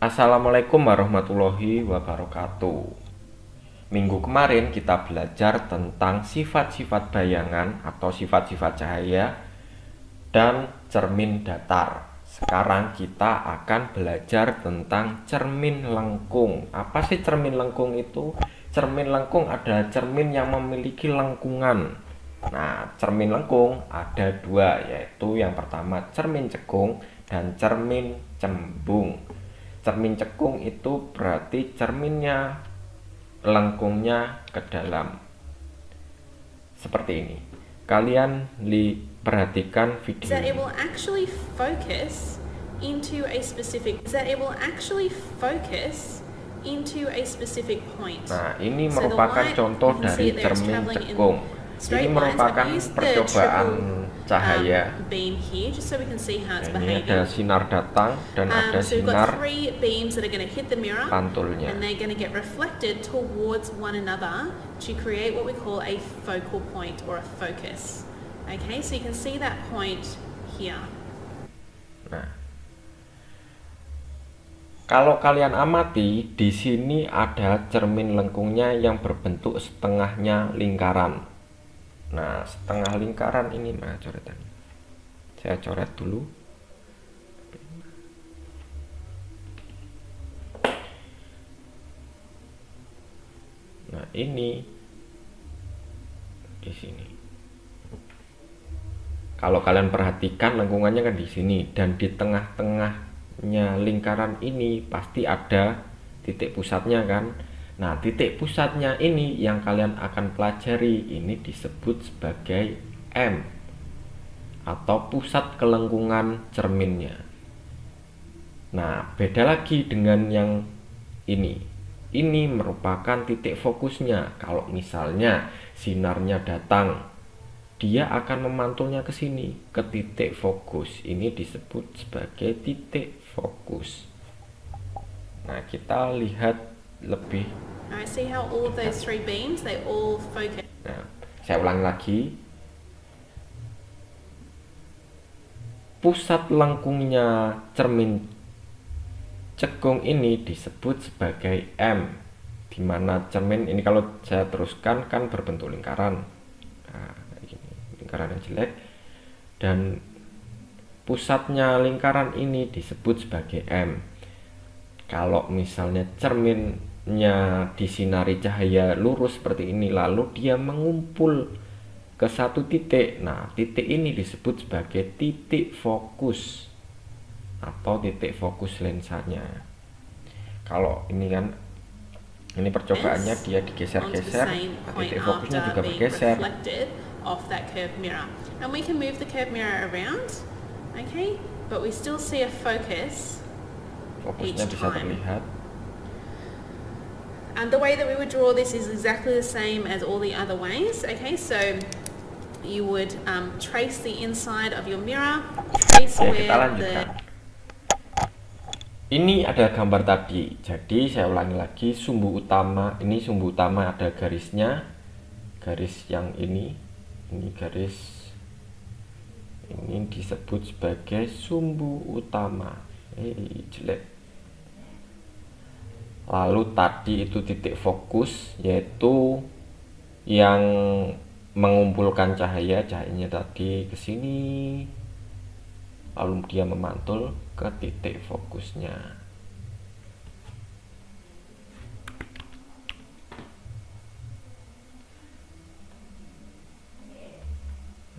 Assalamualaikum warahmatullahi wabarakatuh. Minggu kemarin kita belajar tentang sifat-sifat bayangan atau sifat-sifat cahaya dan cermin datar. Sekarang kita akan belajar tentang cermin lengkung. Apa sih cermin lengkung itu? Cermin lengkung adalah cermin yang memiliki lengkungan. Nah, cermin lengkung ada dua, yaitu yang pertama cermin cekung dan cermin cembung. Cermin cekung itu berarti cerminnya lengkungnya ke dalam. Seperti ini. Kalian perhatikan video that it ini. will actually focus into a specific point. Nah, ini So the merupakan light, contoh you can see dari it there, it's cermin traveling in cekung. Ini straight lines. merupakan I've used the percobaan triple cahaya. beam here just so we can see how it's Nah, ini ada behaving. sinar datang dan ada So we've sinar got three beams that are going to hit the mirror, pantulnya. and they're going to get reflected towards one another to create what we call a focal point or a focus. Okay, so you can see that point here. Nah, kalau kalian amati, di sini ada cermin lengkungnya yang berbentuk setengahnya lingkaran. Nah, setengah lingkaran ini mana coretannya? Saya coret dulu. Nah, ini di sini. Kalau kalian perhatikan lengkungannya kan di sini, dan di tengah-tengahnya lingkaran ini pasti ada titik pusatnya kan. Nah, titik pusatnya ini yang kalian akan pelajari, ini disebut sebagai M atau pusat kelengkungan cerminnya. Nah, beda lagi dengan yang ini. Ini merupakan titik fokusnya. Kalau misalnya sinarnya datang, dia akan memantulnya ke sini, ke titik fokus. Ini disebut sebagai titik fokus. Nah, kita lihat lebih. Alright, see how all of those three beams, they all focus. Nah, saya ulangi lagi. Pusat lengkungnya cermin cekung ini disebut sebagai M, di mana cermin ini kalau saya teruskan kan berbentuk lingkaran. Nah, lingkaran yang jelek, dan pusatnya lingkaran ini disebut sebagai M. Kalau misalnya cerminnya disinari cahaya lurus seperti ini, lalu dia mengumpul ke satu titik. Nah, titik ini disebut sebagai titik fokus atau titik fokus lensanya. Kalau ini kan, ini percobaannya dia digeser-geser, titik fokusnya juga bergeser. Off that curved mirror, and we can move the curved mirror around, okay, but we still see a focus. Fokusnya bisa terlihat. And the way that we would draw this is exactly the same as all the other ways, okay, so you would trace the inside of your mirror, trace Oke, where kita lanjutkan. Ini ada gambar tadi, jadi saya ulangi lagi. Sumbu utama, ini sumbu utama ada garisnya, garis yang ini garis, ini disebut sebagai sumbu utama. Jelek. Lalu tadi itu titik fokus, yaitu yang mengumpulkan cahayanya tadi ke sini, lalu dia memantul ke titik fokusnya.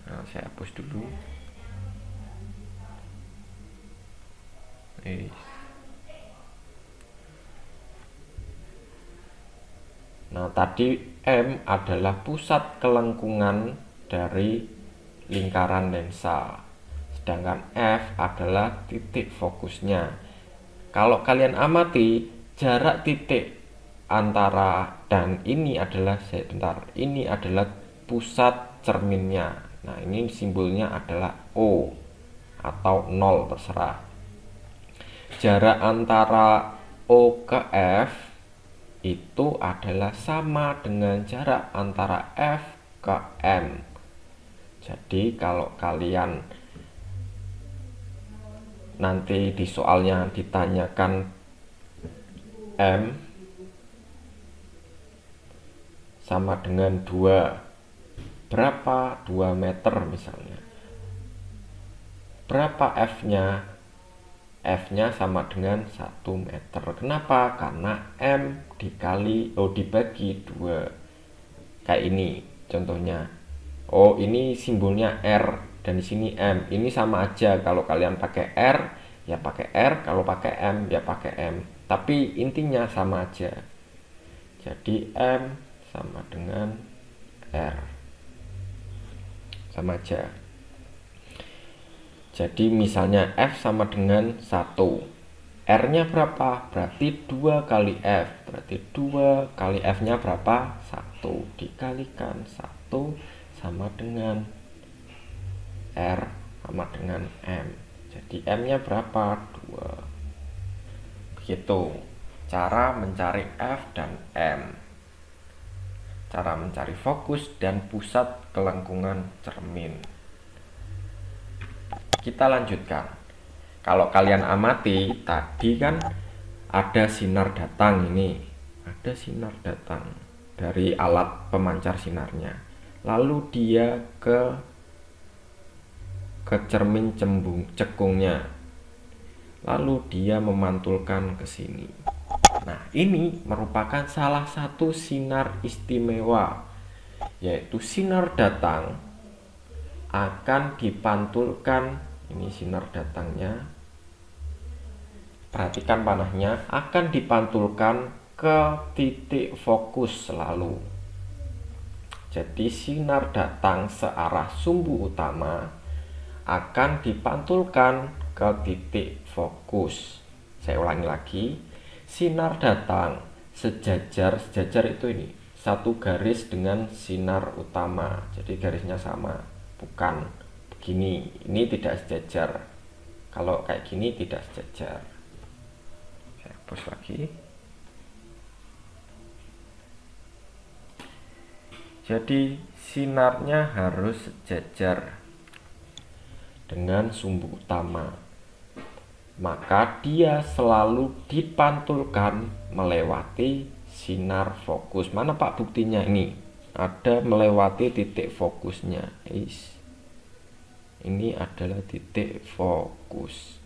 Nah, saya hapus dulu. Nah, tadi M adalah pusat kelengkungan dari lingkaran lensa, sedangkan F adalah titik fokusnya. Kalau kalian amati, jarak titik antara dan ini adalah ini adalah pusat cerminnya. Nah, ini simbolnya adalah O atau 0, terserah. Jarak antara O ke F itu adalah sama dengan jarak antara F ke M. Jadi kalau kalian nanti di soalnya ditanyakan M sama dengan 2. Berapa 2 meter misalnya. Berapa F-nya? F-nya sama dengan 1 meter. Kenapa? Karena M dibagi 2. Kayak ini contohnya. Oh, ini simbolnya R dan di sini M. Ini sama aja, kalau kalian pakai R ya pakai R, kalau pakai M ya pakai M. Tapi intinya sama aja. Jadi M sama dengan R. Sama aja. Jadi misalnya F sama dengan 1. R-nya berapa? Berarti 2 kali F. Berarti 2 kali F-nya berapa? 1. Dikalikan 1 sama dengan R sama dengan M. Jadi M-nya berapa? 2. Begitu cara mencari F dan M. Cara mencari fokus dan pusat kelengkungan cermin. Kita lanjutkan. Kalau kalian amati, tadi kan ada sinar datang ini. Ada sinar datang dari alat pemancar sinarnya. Lalu dia ke cermin cekungnya. Lalu dia memantulkan ke sini. Nah, ini merupakan salah satu sinar istimewa, yaitu sinar datang akan dipantulkan. Ini sinar datangnya, perhatikan panahnya, akan dipantulkan ke titik fokus selalu. Jadi sinar datang searah sumbu utama akan dipantulkan ke titik fokus. Saya ulangi lagi, sinar datang sejajar itu ini, satu garis dengan sinar utama. Jadi garisnya sama, bukan begini, ini tidak sejajar. Kalau kayak gini tidak sejajar. Saya hapus lagi. Jadi sinarnya harus sejajar dengan sumbu utama. Maka dia selalu dipantulkan melewati sinar fokus. Mana Pak buktinya? Ini ada melewati titik fokusnya. Ini adalah titik fokus.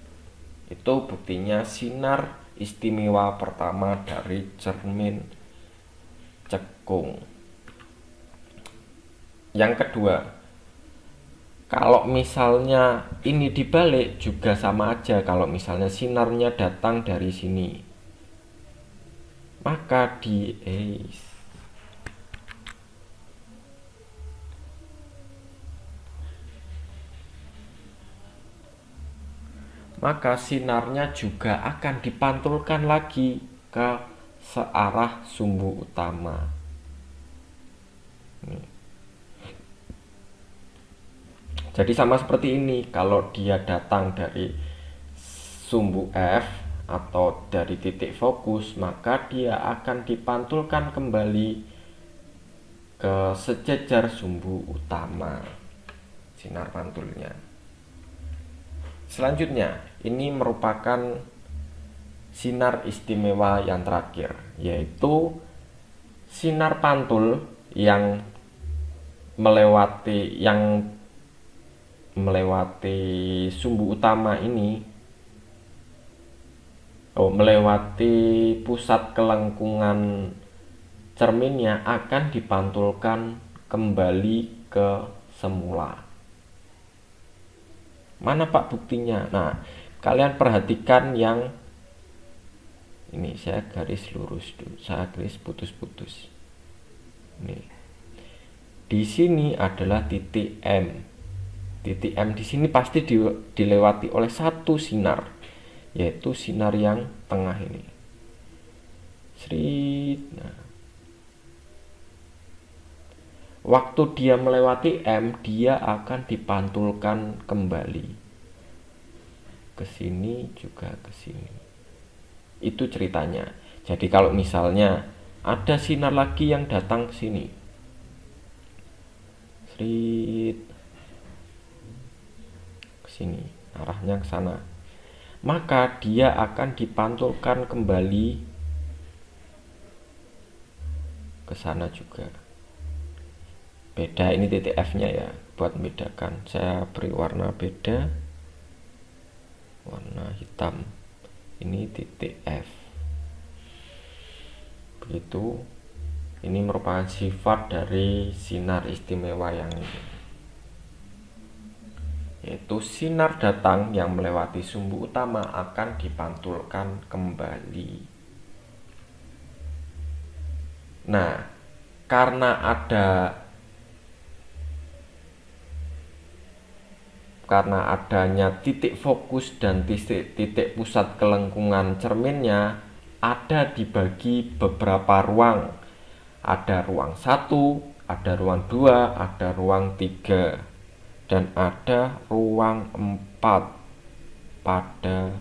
Itu buktinya sinar istimewa pertama dari cermin cekung. Yang kedua, kalau misalnya ini dibalik juga sama aja. Kalau misalnya sinarnya datang dari sini, maka maka sinarnya juga akan dipantulkan lagi ke searah sumbu utama. Jadi sama seperti ini, kalau dia datang dari sumbu F atau dari titik fokus, maka dia akan dipantulkan kembali ke sejajar sumbu utama sinar pantulnya. Selanjutnya, ini merupakan sinar istimewa yang terakhir, yaitu sinar pantul yang melewati sumbu utama ini, melewati pusat kelengkungan cerminnya, akan dipantulkan kembali ke semula. Mana Pak buktinya? Nah, kalian perhatikan yang ini, saya garis lurus dulu, saya garis putus-putus. Nih, di sini adalah titik M. Titik M di sini pasti dilewati oleh satu sinar, yaitu sinar yang tengah ini. Nah, waktu dia melewati M, dia akan dipantulkan kembali ke sini juga ke sini. Itu ceritanya. Jadi kalau misalnya ada sinar lagi yang datang ke sini, ke sini, arahnya ke sana, maka dia akan dipantulkan kembali sana juga. Beda ini titik F nya ya, buat membedakan saya beri warna beda, warna hitam. Ini titik F. Begitu. Ini merupakan sifat dari sinar istimewa yang ini, yaitu sinar datang yang melewati sumbu utama akan dipantulkan kembali. Nah, karena adanya titik fokus dan titik pusat kelengkungan cerminnya ada dibagi beberapa ruang. Ada ruang 1, ada ruang 2, ada ruang 3, dan ada ruang 4 pada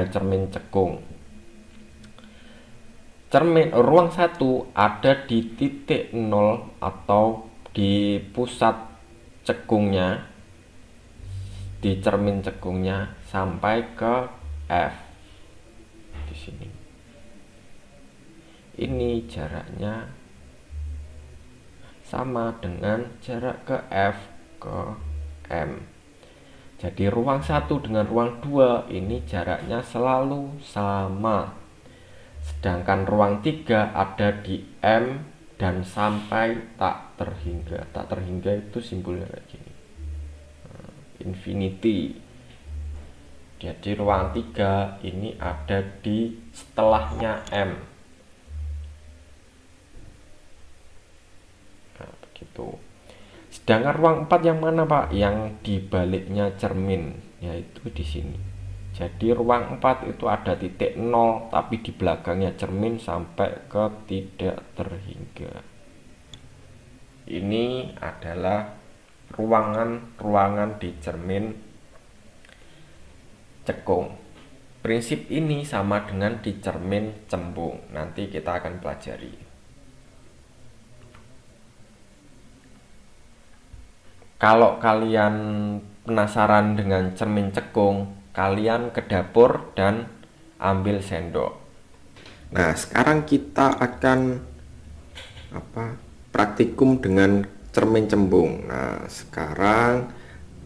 cermin cekung. Ruang 1 ada di titik 0 atau di pusat cekungnya, di cermin cekungnya sampai ke F di sini. Ini jaraknya sama dengan jarak ke F ke M. Jadi ruang 1 dengan ruang 2 ini jaraknya selalu sama. Sedangkan ruang 3 ada di M dan sampai tak terhingga. Tak terhingga itu simbolnya kayak gini. Infinity. Jadi ruang 3 ini ada di setelahnya M. Nah, begitu. Sedangkan ruang 4 yang mana, Pak? Yang di baliknya cermin, yaitu di sini. Jadi ruang 4 itu ada titik 0 tapi di belakangnya cermin sampai ke tidak terhingga. Ini adalah ruangan di cermin cekung. Prinsip ini sama dengan di cermin cembung. Nanti kita akan pelajari. Kalau kalian penasaran dengan cermin cekung, kalian ke dapur dan ambil sendok. Nah, sekarang kita akan praktikum dengan cermin cembung. Nah, sekarang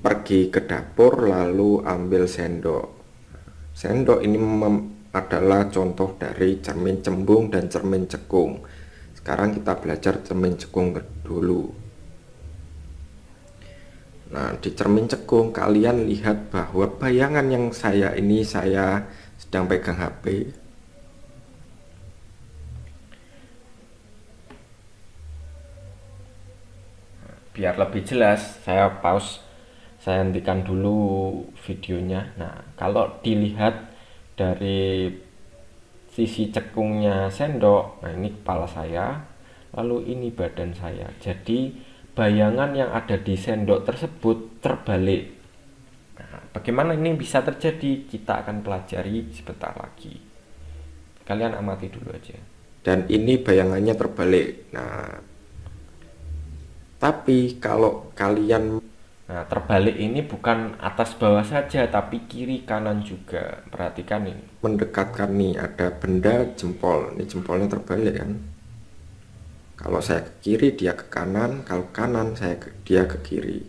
pergi ke dapur lalu ambil sendok. Sendok ini adalah contoh dari cermin cembung dan cermin cekung. Sekarang kita belajar cermin cekung dulu. Nah, di cermin cekung kalian lihat bahwa bayangan yang saya sedang pegang HP. Biar lebih jelas, saya pause, saya hentikan dulu videonya. Nah, kalau dilihat dari sisi cekungnya sendok, nah ini kepala saya, lalu ini badan saya. Jadi bayangan yang ada di sendok tersebut terbalik. Nah, bagaimana ini bisa terjadi? Kita akan pelajari sebentar lagi. Kalian amati dulu aja. Dan ini bayangannya terbalik. Nah, tapi kalau kalian terbalik ini bukan atas bawah saja, tapi kiri kanan juga. Perhatikan ini. Mendekatkan nih, ada benda jempol. Ini jempolnya terbalik kan. Kalau saya ke kiri, dia ke kanan. Kalau kanan, dia ke kiri.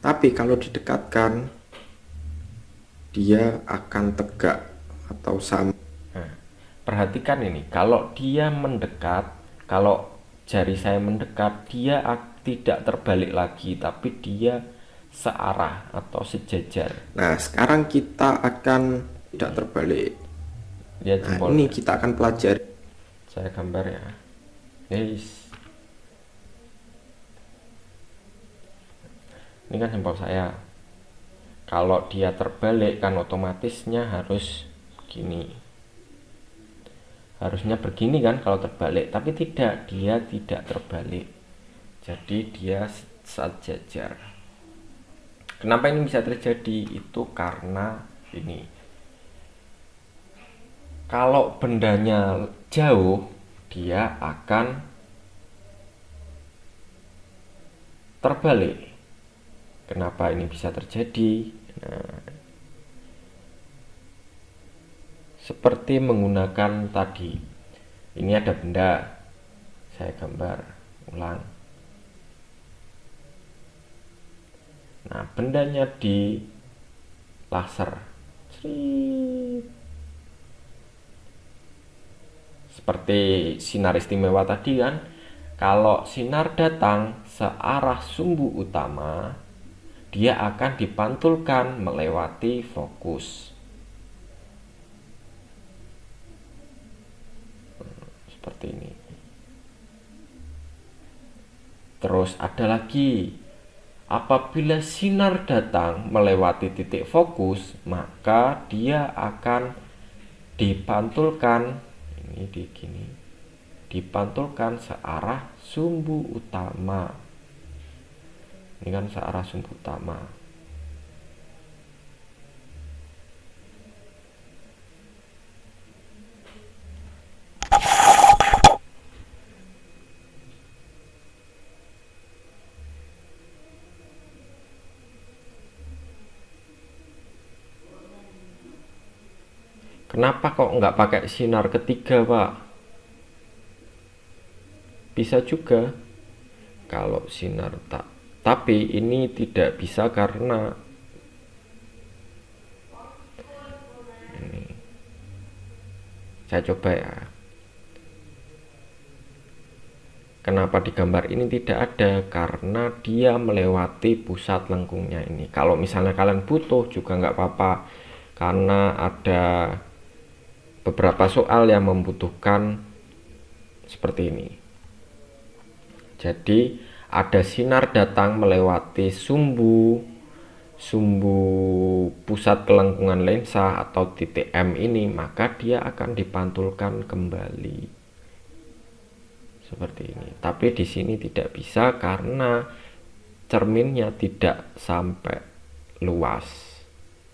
Tapi kalau didekatkan, dia akan tegak atau sama. Nah, perhatikan ini. Kalau dia mendekat, kalau jari saya mendekat, dia tidak terbalik lagi, tapi dia searah atau sejajar. Nah, sekarang kita akan tidak terbalik. Lihat jempol. Nah, ini kita akan pelajari. Saya gambar ya. Guys. Ini kan jempol saya. Kalau dia terbalik kan otomatisnya harus begini. Harusnya begini kan kalau terbalik, tapi tidak, dia tidak terbalik. Jadi dia sejajar. Kenapa ini bisa terjadi? Itu karena ini. Kalau bendanya jauh, dia akan terbalik. Kenapa ini bisa terjadi? Nah, seperti menggunakan tadi. Ini ada benda, saya gambar ulang. Nah, bendanya di laser. Seperti sinar istimewa tadi kan, kalau sinar datang searah sumbu utama, dia akan dipantulkan melewati fokus. Seperti ini. Terus ada lagi, apabila sinar datang melewati titik fokus, maka dia akan dipantulkan ini dipantulkan searah sumbu utama. Ini kan searah sumbu utama. Kenapa kok nggak pakai sinar ketiga, Pak? Bisa juga kalau sinar tak. Tapi ini tidak bisa karena ini. Saya coba ya. Kenapa di gambar ini tidak ada? Karena dia melewati pusat lengkungnya ini. Kalau misalnya kalian butuh juga nggak apa-apa, karena ada beberapa soal yang membutuhkan seperti ini. Jadi ada sinar datang melewati sumbu pusat kelengkungan lensa atau titik M ini, maka dia akan dipantulkan kembali seperti ini. Tapi di sini tidak bisa karena cerminnya tidak sampai luas.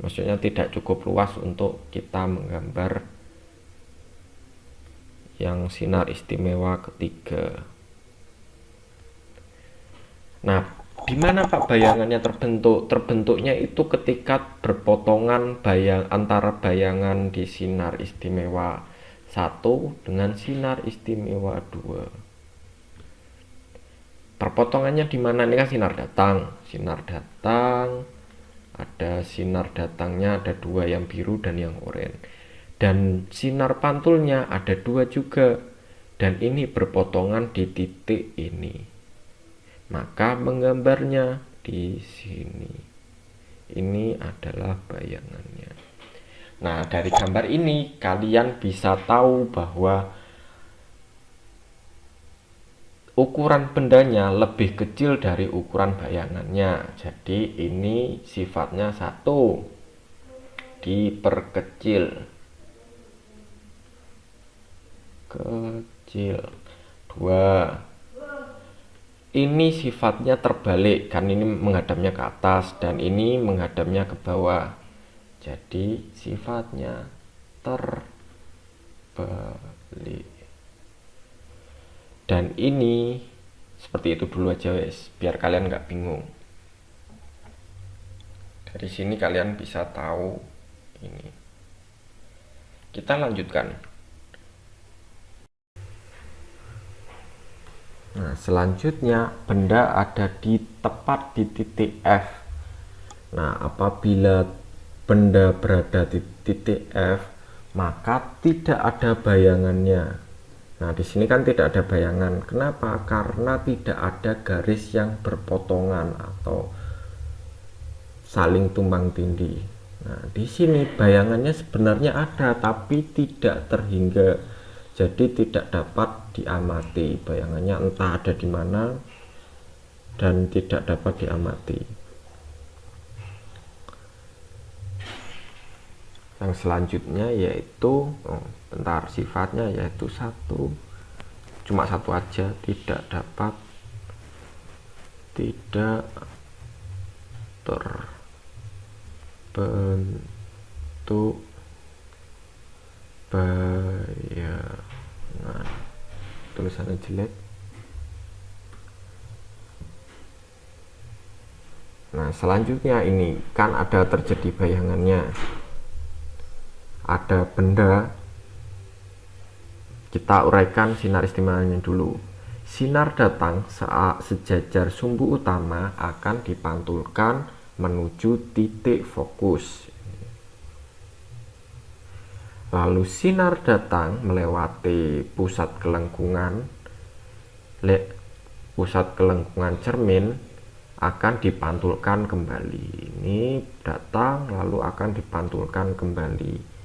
Maksudnya tidak cukup luas untuk kita menggambar yang sinar istimewa ketiga. Nah, di mana Pak bayangannya terbentuk? Terbentuknya itu ketika berpotongan antara bayangan di sinar istimewa 1 dengan sinar istimewa 2. Perpotongannya di mana? Ini kan sinar datang. Sinar datang, ada sinar datangnya ada 2, yang biru dan yang oranye. Dan sinar pantulnya ada 2 juga, dan ini berpotongan di titik ini, maka menggambarnya di sini. Ini adalah bayangannya. Nah, dari gambar ini kalian bisa tahu bahwa ukuran bendanya lebih kecil dari ukuran bayangannya. Jadi ini sifatnya 1, diperkecil. Kecil. 2, ini sifatnya terbalik, kan ini menghadapnya ke atas dan ini menghadapnya ke bawah, jadi sifatnya terbalik. Dan ini seperti itu dulu aja wes, biar kalian nggak bingung. Dari sini kalian bisa tahu ini. Kita lanjutkan. Nah, selanjutnya benda ada tepat di titik F. Nah, apabila benda berada di titik F, maka tidak ada bayangannya. Nah, di sini kan tidak ada bayangan. Kenapa? Karena tidak ada garis yang berpotongan atau saling tumpang tindih. Nah, di sini bayangannya sebenarnya ada, tapi tidak terhingga. Jadi tidak dapat diamati bayangannya, entah ada di mana dan tidak dapat diamati. Yang selanjutnya yaitu sifatnya yaitu 1, cuma 1 aja, tidak dapat terbentuk bayangan. Tulisannya jelek. Nah, selanjutnya ini kan ada terjadi bayangannya. ada benda, kita uraikan sinar istimewanya dulu. Sinar datang saat sejajar sumbu utama akan dipantulkan menuju titik fokus. Lalu sinar datang melewati pusat kelengkungan cermin akan dipantulkan kembali. Ini datang lalu akan dipantulkan kembali.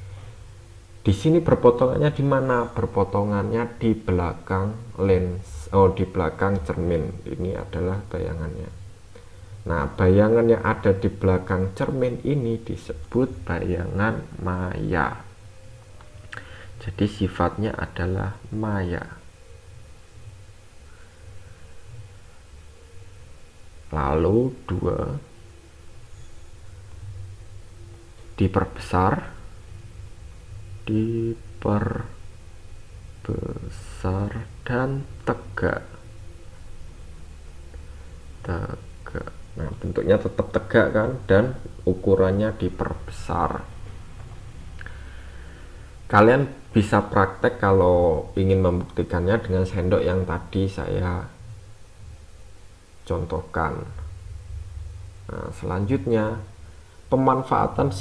Di sini berpotongannya di mana? Berpotongannya di belakang lens, di belakang cermin. Ini adalah bayangannya. Nah, bayangan yang ada di belakang cermin ini disebut bayangan maya. Jadi sifatnya adalah maya. Lalu 2 diperbesar dan tegak. Nah, bentuknya tetap tegak kan, dan ukurannya diperbesar. Kalian bisa praktek kalau ingin membuktikannya dengan sendok yang tadi saya contohkan. Nah, selanjutnya pemanfaatan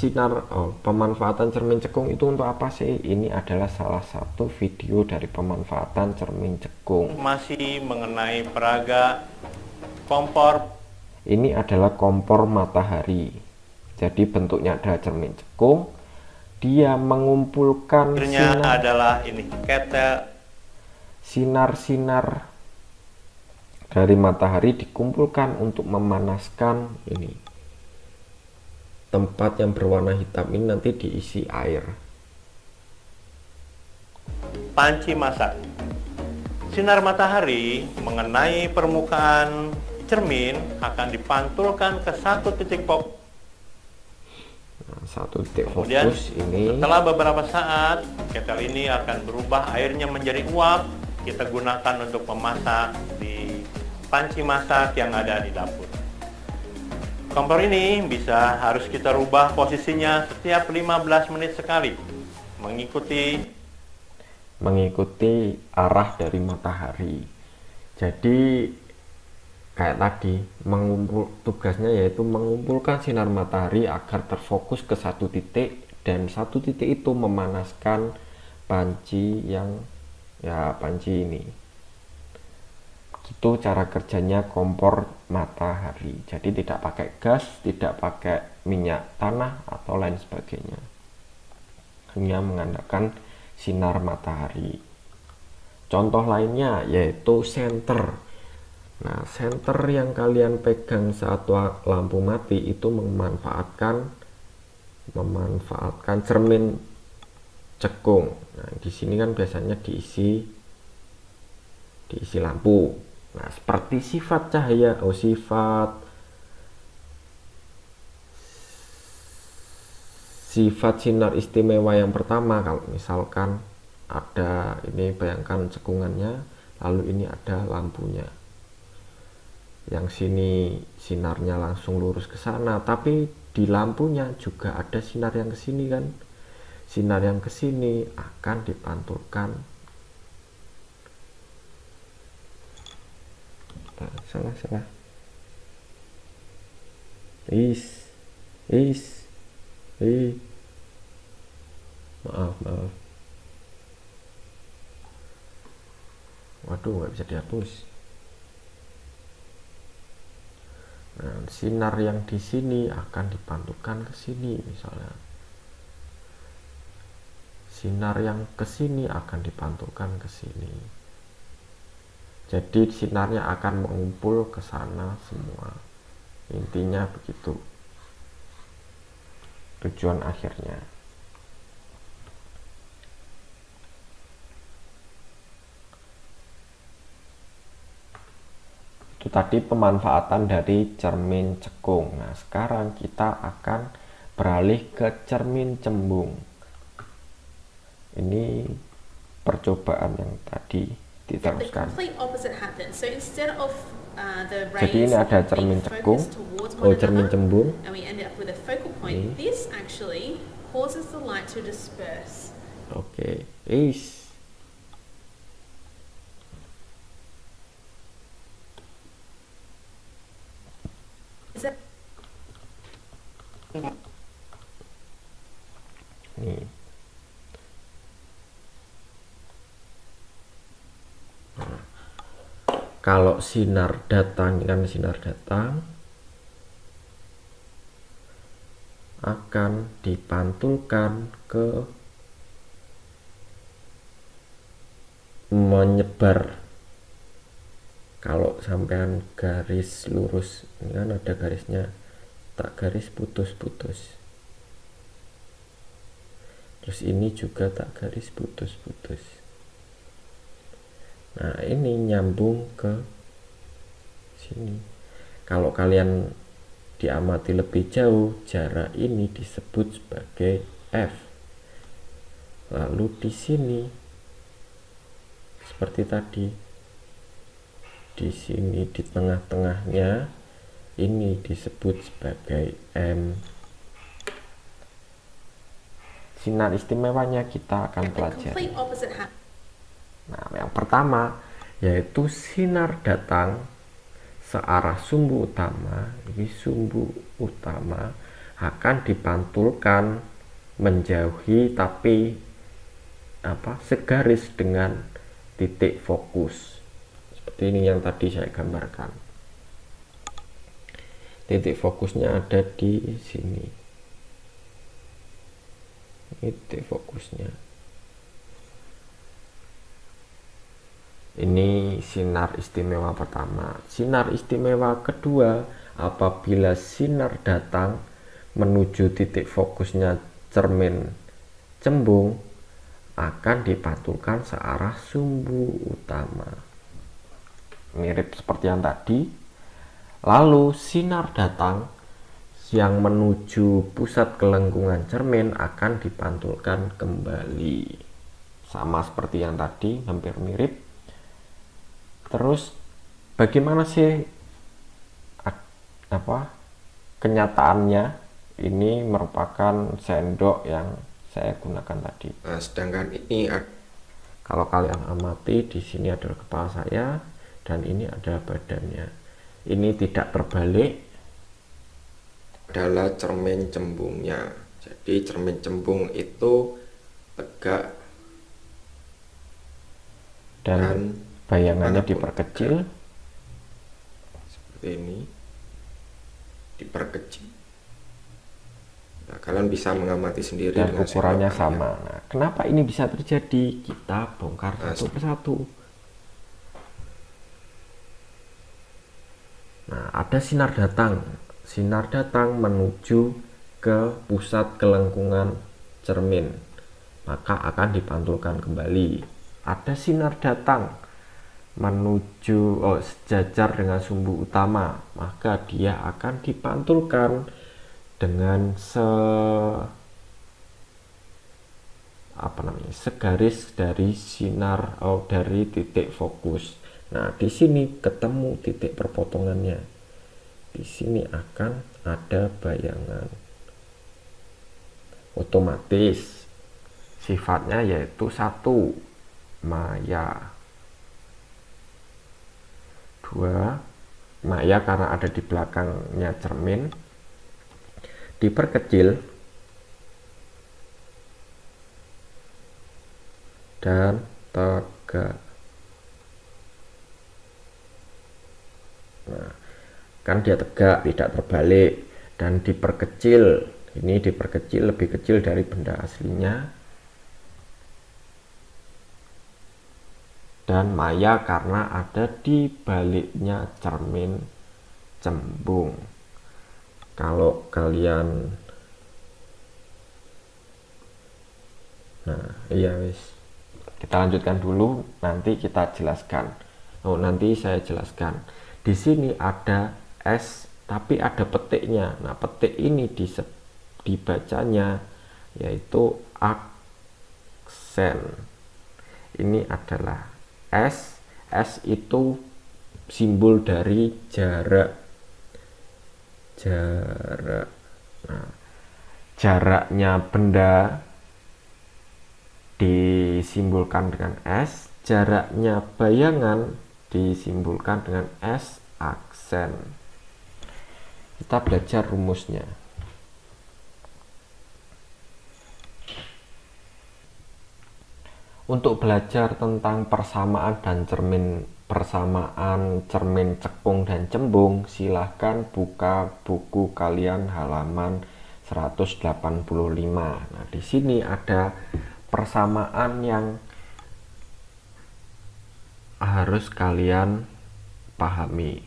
pemanfaatan cermin cekung itu untuk apa sih? Ini adalah salah satu video dari pemanfaatan cermin cekung. Masih mengenai peraga kompor. Ini adalah kompor matahari. Jadi bentuknya ada cermin cekung. Dia mengumpulkan adalah ini ketel. Sinar-sinar dari matahari dikumpulkan untuk memanaskan ini. Tempat yang berwarna hitam ini nanti diisi air. Panci masak. Sinar matahari mengenai permukaan cermin akan dipantulkan ke satu titik fokus. Satu titik Kemudian, fokus ini. Setelah beberapa saat, ketel ini akan berubah airnya menjadi uap. Kita gunakan untuk memasak di panci masak yang ada di dapur. Kompor ini harus kita rubah posisinya setiap 15 menit sekali, mengikuti arah dari matahari. Jadi kayak tadi, tugasnya yaitu mengumpulkan sinar matahari agar terfokus ke satu titik, dan satu titik itu memanaskan panci ini. Itu cara kerjanya kompor matahari. Jadi tidak pakai gas, tidak pakai minyak tanah atau lain sebagainya, hanya mengandalkan sinar matahari. Contoh lainnya yaitu senter. Nah, senter yang kalian pegang saat lampu mati itu memanfaatkan cermin cekung. Nah, di sini kan biasanya diisi lampu. Nah, seperti sifat cahaya, sifat sinar istimewa yang pertama, kalau misalkan ada ini, bayangkan cekungannya, lalu ini ada lampunya. Yang sini sinarnya langsung lurus ke sana, tapi di lampunya juga ada sinar yang ke sini kan. Sinar yang ke sini akan dipantulkan. Salah. Maaf. Waduh, nggak bisa dihapus. Nah, sinar yang di sini akan dipantulkan ke sini misalnya. Sinar yang ke sini akan dipantulkan ke sini. Jadi sinarnya akan mengumpul ke sana semua. Intinya begitu. Tujuan akhirnya. Itu tadi pemanfaatan dari cermin cekung. Nah, sekarang kita akan beralih ke cermin cembung. Ini percobaan yang tadi diteruskan. Jadi ini ada cermin cekung, cermin cembung. causes the light to disperse. Oke. Is that Nih. Nah, kalau sinar datang, ini kan sinar datang akan dipantulkan ke menyebar. Kalau sampean garis lurus, ini kan ada garisnya, tak garis putus-putus. Terus ini juga tak garis putus-putus. Nah, ini nyambung ke sini. Kalau kalian diamati lebih jauh, jarak ini disebut sebagai F. Lalu di sini seperti tadi, di sini di tengah-tengahnya ini disebut sebagai M. Sinar istimewanya kita akan the pelajari. complete opposite happens? Nah, yang pertama yaitu sinar datang searah sumbu utama. Ini sumbu utama akan dipantulkan menjauhi tapi segaris dengan titik fokus. Seperti ini yang tadi saya gambarkan. Titik fokusnya ada di sini. Titik fokusnya. Ini sinar istimewa pertama. Sinar istimewa kedua, apabila sinar datang menuju titik fokusnya cermin cembung, akan dipantulkan searah sumbu utama. Mirip seperti yang tadi. Lalu sinar datang yang menuju pusat kelengkungan cermin akan dipantulkan kembali. Sama seperti yang tadi, hampir mirip. Terus bagaimana sih kenyataannya? Ini merupakan sendok yang saya gunakan tadi. Nah, sedangkan ini kalau kalian amati, di sini adalah kepala saya dan ini adalah badannya. Ini tidak terbalik, adalah cermin cembungnya. Jadi cermin cembung itu tegak dan bayangannya diperkecil seperti ini, diperkecil. Nah, kalian bisa mengamati sendiri dan ukurannya sama. Nah, kenapa ini bisa terjadi? Kita bongkar satu persatu. Nah, ada sinar datang. Sinar datang menuju ke pusat kelengkungan cermin, maka akan dipantulkan kembali. Ada sinar datang menuju sejajar dengan sumbu utama, maka dia akan dipantulkan dengan segaris dari sinar dari titik fokus. Nah, di sini ketemu titik perpotongannya. Di sini akan ada bayangan. Otomatis sifatnya yaitu 1 maya, 2 maya karena ada di belakangnya cermin, diperkecil, dan tegak. Nah, kan dia tegak, tidak terbalik, dan diperkecil. Ini diperkecil lebih kecil dari benda aslinya. Dan maya karena ada di baliknya cermin cembung. Kalau kalian kita lanjutkan dulu, nanti kita jelaskan. Nanti saya jelaskan. Di sini ada S tapi ada petiknya. Nah, petik ini dibacanya yaitu aksen. Ini adalah S. S itu simbol dari jarak. Nah, jaraknya benda disimbolkan dengan S, jaraknya bayangan disimbolkan dengan S aksen. Kita belajar rumusnya. Untuk belajar tentang persamaan cermin cekung dan cembung, silahkan buka buku kalian halaman 185. Nah, di sini ada persamaan yang harus kalian pahami.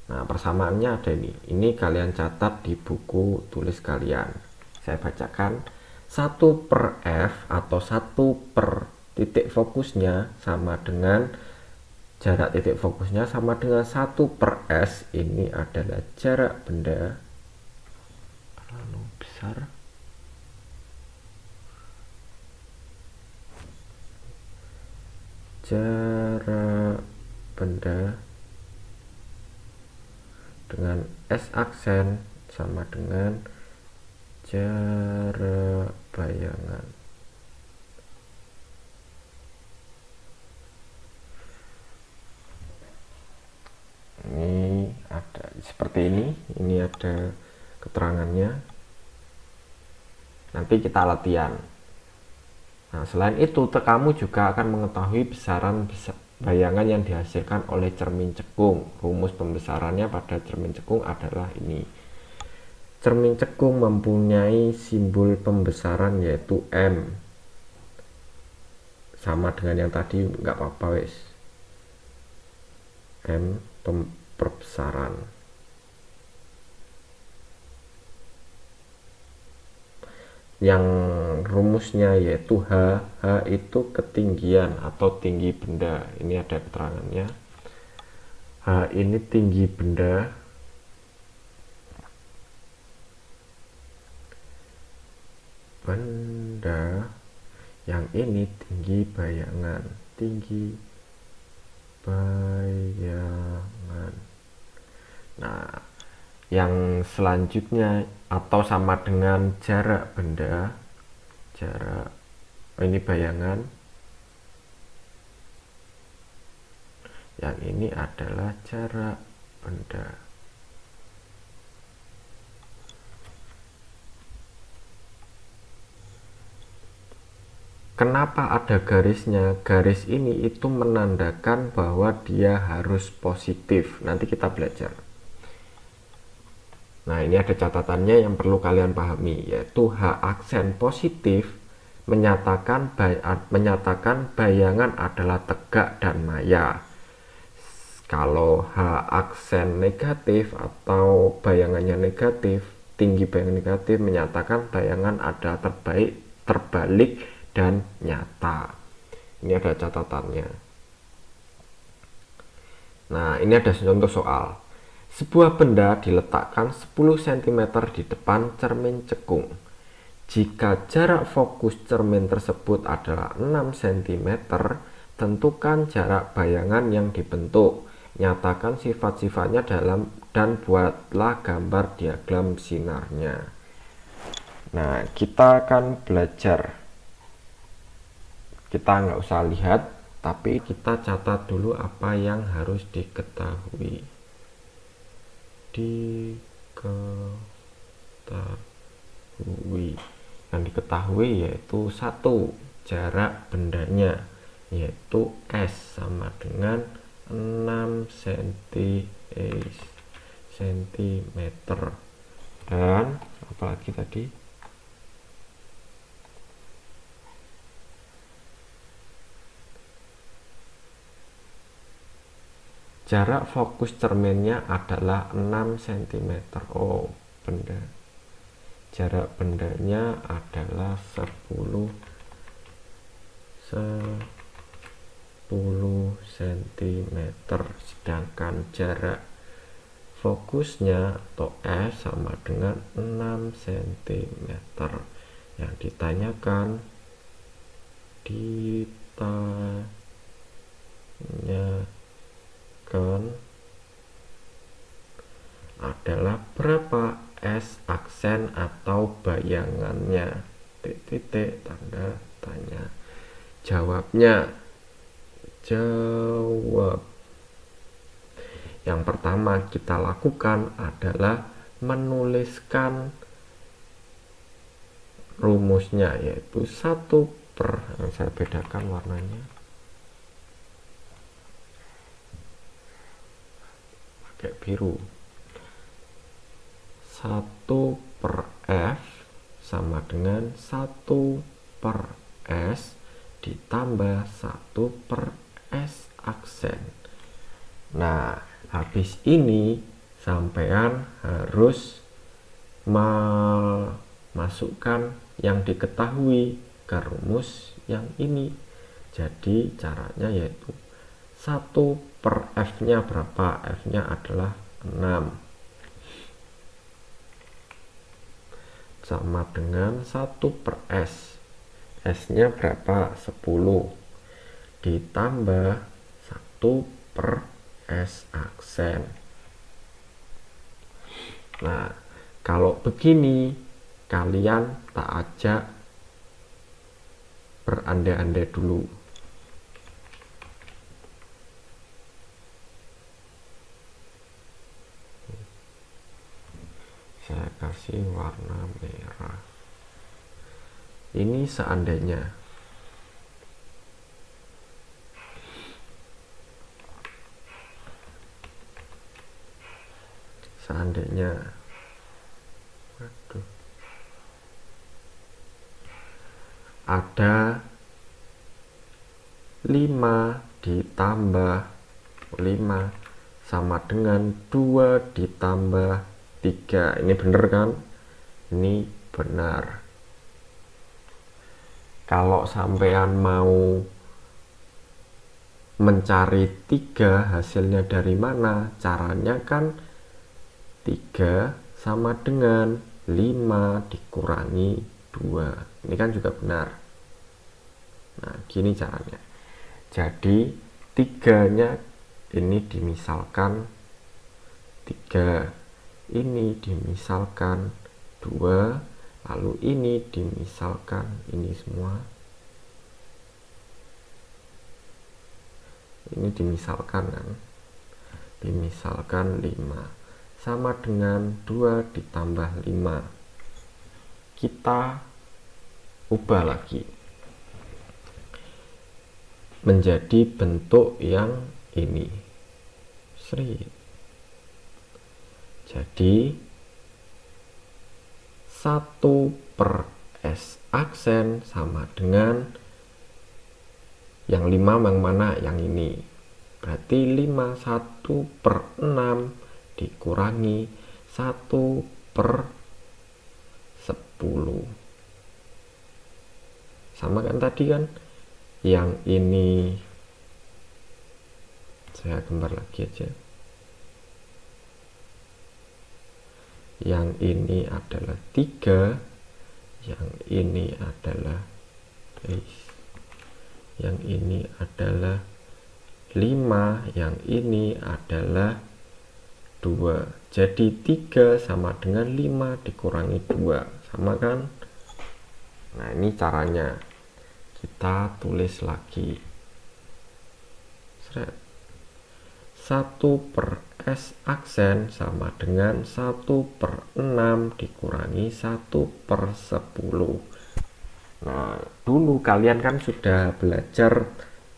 Nah, persamaannya ada ini. Ini kalian catat di buku tulis kalian. Saya bacakan. 1 per F atau 1 per titik fokusnya sama dengan jarak titik fokusnya sama dengan 1 per S. Ini adalah jarak benda terlalu besar. Jarak benda dengan S aksen sama dengan jarak bayangan. Ini ada seperti ini ada keterangannya. Nanti kita latihan. Nah, selain itu, kamu juga akan mengetahui besaran bayangan yang dihasilkan oleh cermin cekung. Rumus pembesarannya pada cermin cekung adalah ini. Cermin cekung mempunyai simbol pembesaran yaitu M. Sama dengan yang tadi, nggak apa-apa wes. M perbesaran. Yang rumusnya yaitu H itu ketinggian atau tinggi benda. Ini ada keterangannya. H ini tinggi benda, yang ini tinggi bayangan, Nah, yang selanjutnya atau sama dengan jarak benda, ini bayangan, yang ini adalah jarak benda. Kenapa ada garisnya? Garis ini itu menandakan bahwa dia harus positif. Nanti kita belajar. Nah, ini ada catatannya yang perlu kalian pahami, yaitu H aksen positif menyatakan bayangan adalah tegak dan maya. Kalau H aksen negatif atau bayangannya negatif, tinggi bayangan negatif menyatakan bayangan adalah terbalik dan nyata. Ini ada catatannya. Nah, ini ada contoh soal. Sebuah benda diletakkan 10 cm di depan cermin cekung. Jika jarak fokus cermin tersebut adalah 6 cm, tentukan jarak bayangan yang dibentuk. Nyatakan sifat-sifatnya dan buatlah gambar diagram sinarnya. Nah, kita akan belajar. Kita nggak usah lihat, tapi kita catat dulu apa yang harus diketahui. Yang diketahui yaitu 1, jarak bendanya yaitu S sama dengan 6 cm. Dan apalagi tadi, jarak fokus cerminnya adalah 6 cm. Oh, jarak bendanya adalah 10 cm, sedangkan jarak fokusnya atau S sama dengan 6 cm. Yang ditanyakan adalah berapa S aksen atau bayangannya. Titik tanda tanya. Jawabnya, jawab. Yang pertama kita lakukan adalah menuliskan rumusnya, yaitu 1 per, saya bedakan warnanya, pakai biru. 1 per F sama dengan 1 per S ditambah 1 per S aksen. Nah, habis ini sampean harus memasukkan yang diketahui ke rumus yang ini. Jadi caranya yaitu 1 per F-nya berapa? F-nya adalah 6. Sama dengan 1 per S. S-nya berapa? 10. Ditambah 1 per S aksen. Nah, kalau begini kalian tak ajak berandai-andai dulu. Saya kasih warna merah. Ini seandainya. Waduh, ada 5 ditambah 5 sama dengan 2 ditambah 3. Ini benar kan? Ini benar. Kalau sampean mau mencari 3 hasilnya dari mana? Caranya kan 3 sama dengan 5 dikurangi 2. Ini kan juga benar. Nah, gini caranya. Jadi 3-nya ini dimisalkan 3, ini dimisalkan 2, lalu ini dimisalkan ini semua. Ini dimisalkan kan? Dimisalkan 5 sama dengan 2 ditambah 5. Kita ubah lagi menjadi bentuk yang ini. Jadi 1 per S aksen sama dengan yang 5 yang mana? Yang ini. Berarti 5 1 per 6 dikurangi 1 per 10. Sama kan tadi kan? Yang ini saya gambar lagi aja. Yang ini adalah 3, yang ini adalah yang ini adalah 5, yang ini adalah 2. Jadi 3 sama dengan 5 dikurangi 2. Sama kan? Nah, ini caranya. Kita tulis lagi. 1 per S aksen sama dengan 1 per 6 dikurangi 1 per 10. Nah, dulu kalian kan sudah belajar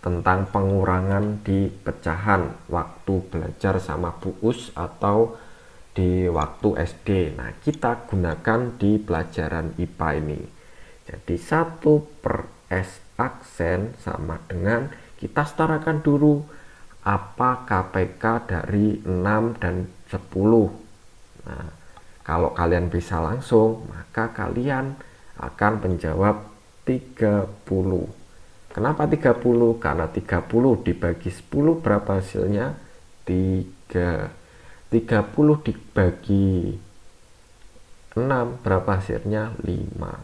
tentang pengurangan di pecahan waktu belajar sama Bu Us atau di waktu SD. Nah, kita gunakan di pelajaran IPA ini. Jadi 1 per S aksen sama dengan, kita setarakan dulu apa KPK dari 6 dan 10. Nah, kalau kalian bisa langsung, maka kalian akan menjawab 30. Kenapa 30? Karena 30 dibagi 10 berapa hasilnya? 3. 30 dibagi 6 berapa hasilnya? 5.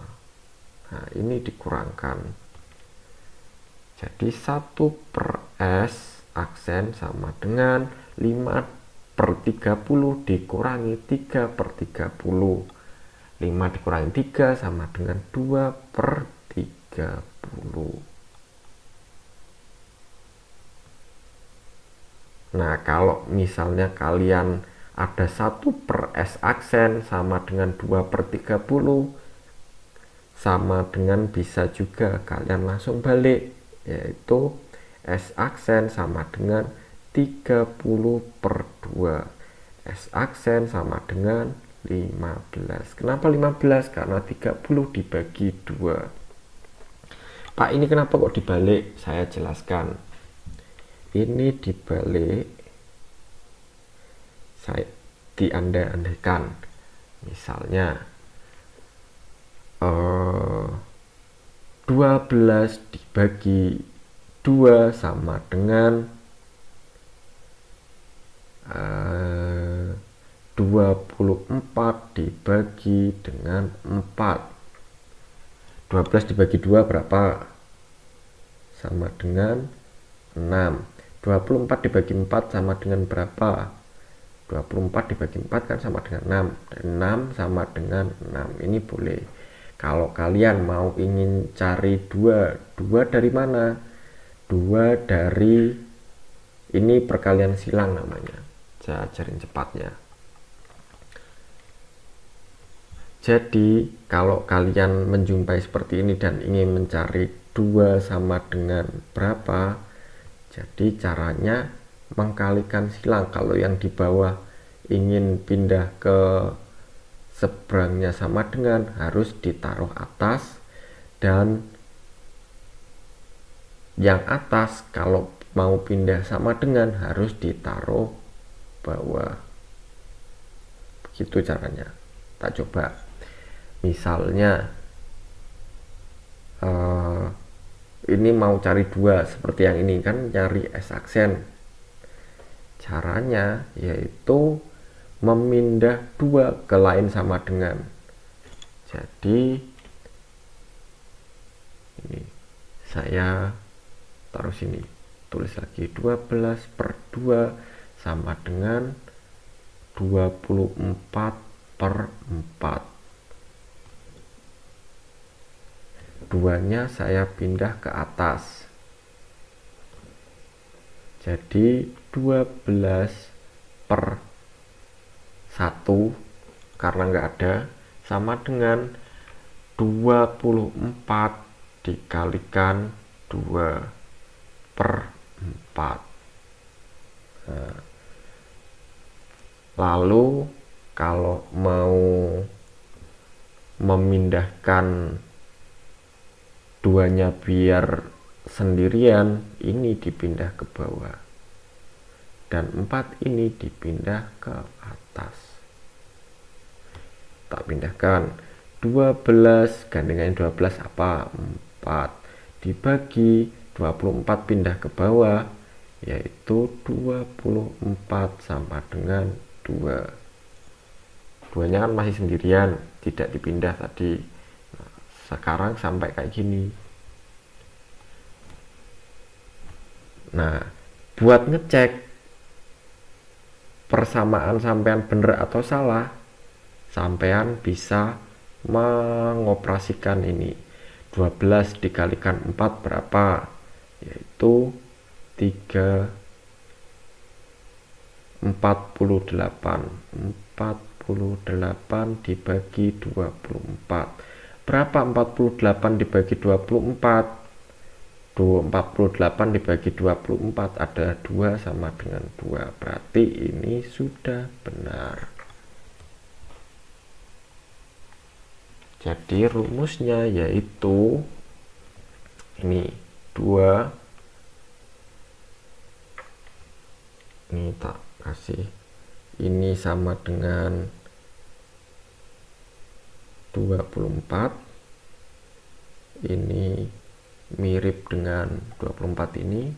Nah, ini dikurangkan. Jadi 1 per S aksen sama dengan 5 per 30 dikurangi 3 per 30. 5 dikurangi 3 sama dengan 2 per 30. Nah, kalau misalnya kalian ada 1 per S aksen sama dengan 2 per 30, sama dengan bisa juga kalian langsung balik, yaitu S aksen sama dengan 30 per 2. S aksen sama dengan 15. Kenapa 15? Karena 30 dibagi 2. Pak, ini kenapa kok dibalik? Saya jelaskan. Ini dibalik, saya diandai-andaikan. Misalnya 12 dibagi 2 sama dengan 24 dibagi dengan 4. 12 dibagi 2 berapa? Sama dengan 6. 24 dibagi 4 sama dengan berapa? 24 dibagi 4 kan sama dengan 6. Dan 6 sama dengan 6. Ini boleh. Kalau kalian mau ingin cari 2 dari mana? 2 dari, ini perkalian silang namanya. Saya ajarin cepatnya. Jadi kalau kalian menjumpai seperti ini dan ingin mencari 2 sama dengan berapa, jadi caranya mengkalikan silang. Kalau yang di bawah ingin pindah ke seberangnya sama dengan, harus ditaruh atas, dan yang atas kalau mau pindah sama dengan harus ditaruh bawah. Begitu caranya. Tak coba. Misalnya ini mau cari 2 seperti yang ini kan, cari S aksen. Caranya yaitu memindah 2 ke lain sama dengan. Jadi ini saya taruh sini, tulis lagi 12 per 2 sama dengan 24 per 4. 2-nya saya pindah ke atas, jadi 12 per 1 karena nggak ada sama dengan 24 dikalikan 2 per 4. Nah, lalu kalau mau memindahkan 2-nya biar sendirian, ini dipindah ke bawah dan 4 ini dipindah ke atas. Tak pindahkan. 12 gandengan 12 apa? 4 dibagi 24 pindah ke bawah, yaitu 24 sama dengan 2. 2-nya kan masih sendirian, tidak dipindah tadi. Sekarang sampai kayak gini. Nah, buat ngecek persamaan sampean bener atau salah, sampean bisa mengoperasikan ini. 12 dikalikan 4 berapa? Yaitu 48 dibagi 24. Berapa 48 dibagi 24? 48 dibagi 24 ada 2 sama dengan 2. Berarti ini sudah benar. Jadi rumusnya yaitu ini 2, ini tak kasih, ini sama dengan 24, ini mirip dengan 24 ini,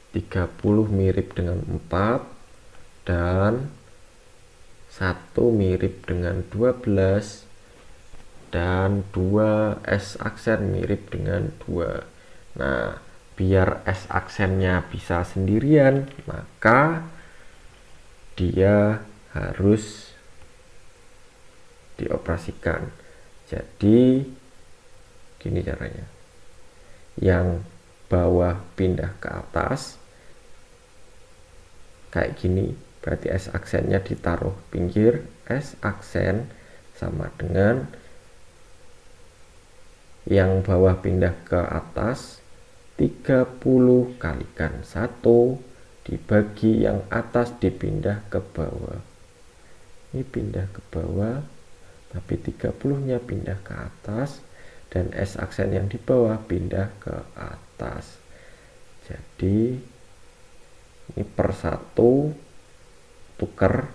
30 mirip dengan 4, dan 1 mirip dengan 12, dan 2 S aksen mirip dengan 2. Nah, biar S aksennya bisa sendirian, maka dia harus dioperasikan. Jadi gini caranya, yang bawah pindah ke atas kayak gini, berarti S aksennya ditaruh pinggir. S aksen sama dengan yang bawah pindah ke atas 30 kalikan 1 dibagi yang atas dipindah ke bawah. Ini pindah ke bawah, tapi 30-nya pindah ke atas, dan S aksen yang di bawah pindah ke atas. Jadi ini per 1 tuker,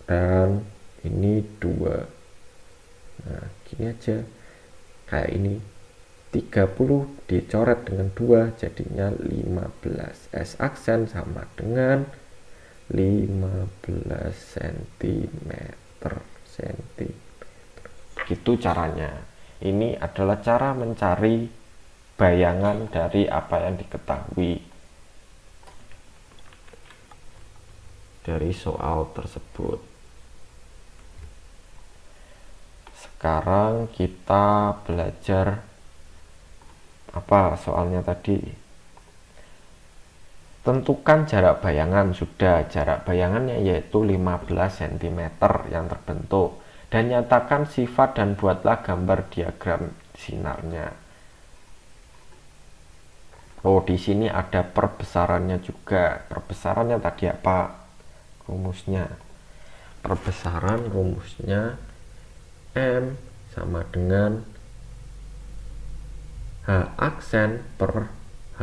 dan ini 2. Nah gini aja, kayak ini 30 dicoret dengan 2 jadinya 15. S aksen sama dengan 15 cm. Begitu caranya. Ini adalah cara mencari bayangan dari apa yang diketahui dari soal tersebut. Sekarang kita belajar apa soalnya tadi. Tentukan jarak bayangan. Sudah, jarak bayangannya yaitu 15 cm yang terbentuk, dan nyatakan sifat dan buatlah gambar diagram sinarnya. Oh, di sini ada perbesarannya juga. Perbesarannya tadi apa? Rumusnya. Perbesaran rumusnya M sama dengan H aksen per H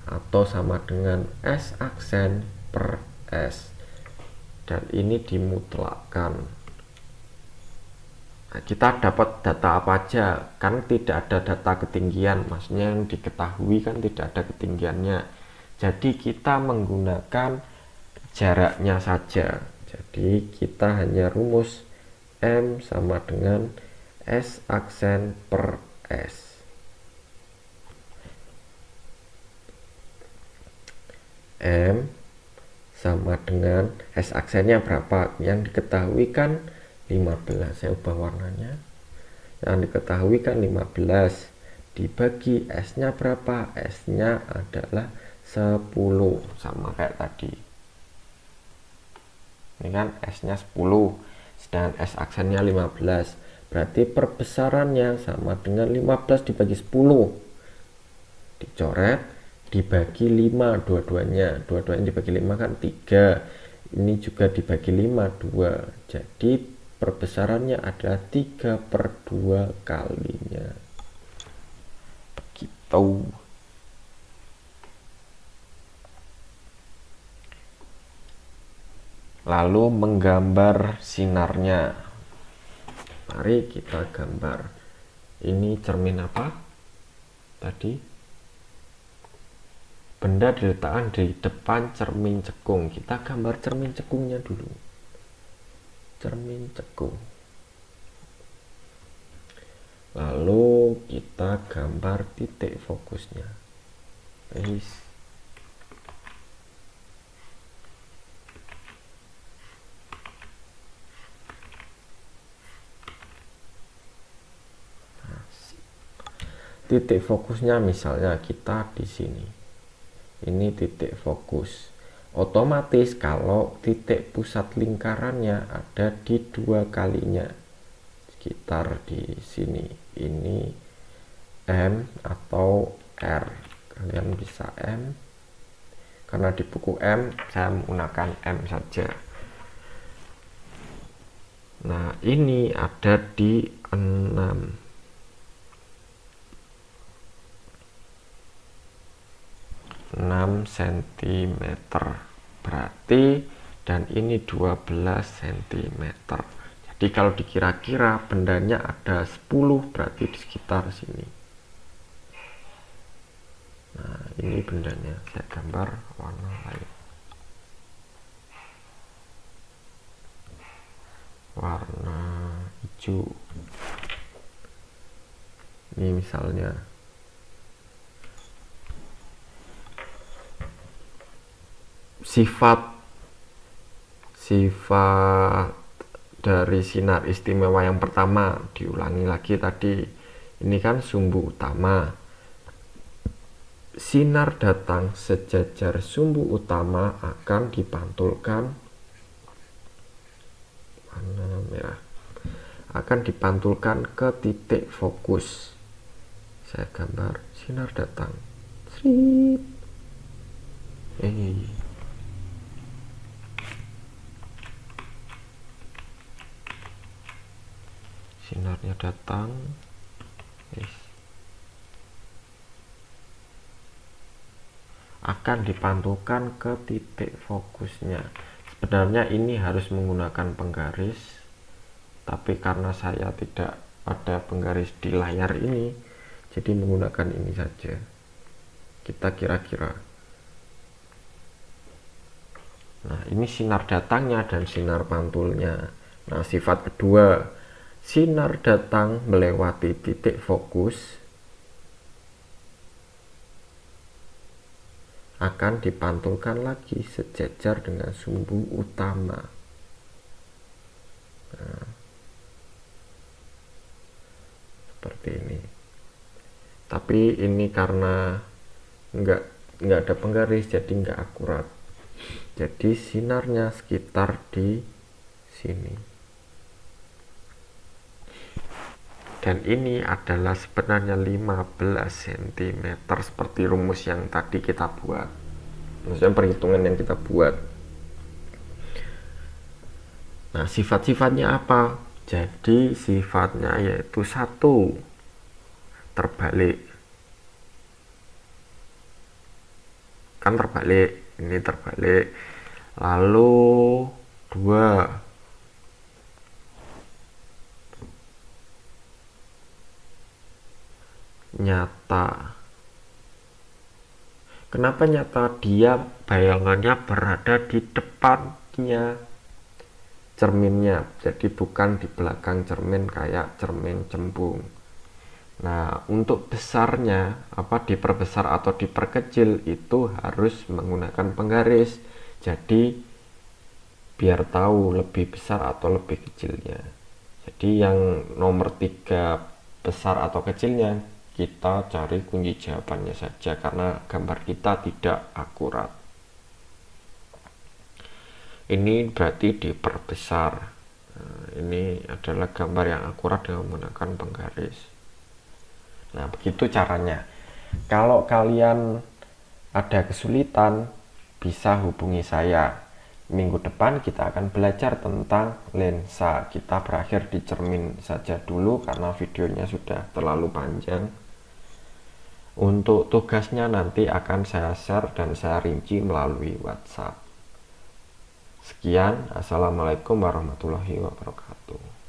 atau sama dengan S aksen per S, dan ini dimutlakkan. Nah, kita dapat data apa aja? Kan tidak ada data ketinggian, maksudnya yang diketahui kan tidak ada ketinggiannya. Jadi kita menggunakan jaraknya saja. Jadi kita hanya rumus M sama dengan S aksen per S. M sama dengan S aksennya berapa? Yang diketahui kan 15. Saya ubah warnanya. Yang diketahui kan 15. Dibagi S-nya berapa? S-nya adalah 10. Sama kayak tadi. Ini kan S-nya 10. Sedangkan S aksennya 15. Berarti perbesarannya sama dengan 15 dibagi 10. Dicoret. Dibagi 5 dua-duanya dibagi 5 kan 3, ini juga dibagi 5 2, jadi perbesarannya adalah 3/2 kalinya. Begitu. Lalu menggambar sinarnya. Mari kita gambar. Ini cermin apa tadi? Benda diletakkan di depan cermin cekung. Kita gambar cermin cekungnya dulu. Cermin cekung. Lalu kita gambar titik fokusnya. Nice. Titik fokusnya misalnya kita di sini. Ini titik fokus. Otomatis kalau titik pusat lingkarannya ada di 2 kalinya, sekitar di sini. Ini M atau R. Kalian bisa M. Karena di buku M saya menggunakan M saja. Nah, ini ada di 6 cm berarti, dan ini 12 cm. Jadi kalau dikira-kira bendanya ada 10, berarti di sekitar sini. Nah, ini bendanya, saya gambar warna lain, warna hijau. Ini misalnya sifat dari sinar istimewa yang pertama. Diulangi lagi tadi, ini kan sumbu utama. Sinar datang sejajar sumbu utama akan dipantulkan warna merah, akan dipantulkan ke titik fokus. Saya gambar sinar datang. Sinarnya datang. Akan dipantulkan ke titik fokusnya. Sebenarnya ini harus menggunakan penggaris, tapi karena saya tidak ada penggaris di layar ini, jadi menggunakan ini saja. Kita kira-kira. Nah, ini sinar datangnya dan sinar pantulnya. Nah, sifat kedua, sinar datang melewati titik fokus akan dipantulkan lagi sejajar dengan sumbu utama. Nah, seperti ini. Tapi ini karena nggak ada penggaris, jadi nggak akurat. Jadi sinarnya sekitar di sini. Dan ini adalah sebenarnya 15 cm seperti rumus yang tadi kita buat, maksudnya perhitungan yang kita buat. Nah, sifat-sifatnya apa? Jadi sifatnya yaitu 1, terbalik. Kan terbalik, ini terbalik. Lalu 2, nyata. Kenapa nyata? Dia bayangannya berada di depannya cerminnya, jadi bukan di belakang cermin kayak cermin cembung. Nah, untuk besarnya, diperbesar atau diperkecil itu harus menggunakan penggaris. Jadi biar tahu lebih besar atau lebih kecilnya. Jadi yang nomor 3 besar atau kecilnya kita cari kunci jawabannya saja, karena gambar kita tidak akurat. Ini berarti diperbesar. Nah, ini adalah gambar yang akurat dengan menggunakan penggaris. Nah, begitu caranya. Kalau kalian ada kesulitan, bisa hubungi saya. Minggu depan kita akan belajar tentang lensa. Kita berakhir di cermin saja dulu karena videonya sudah terlalu panjang. Untuk tugasnya nanti akan saya share dan saya rinci melalui WhatsApp. Sekian, assalamualaikum warahmatullahi wabarakatuh.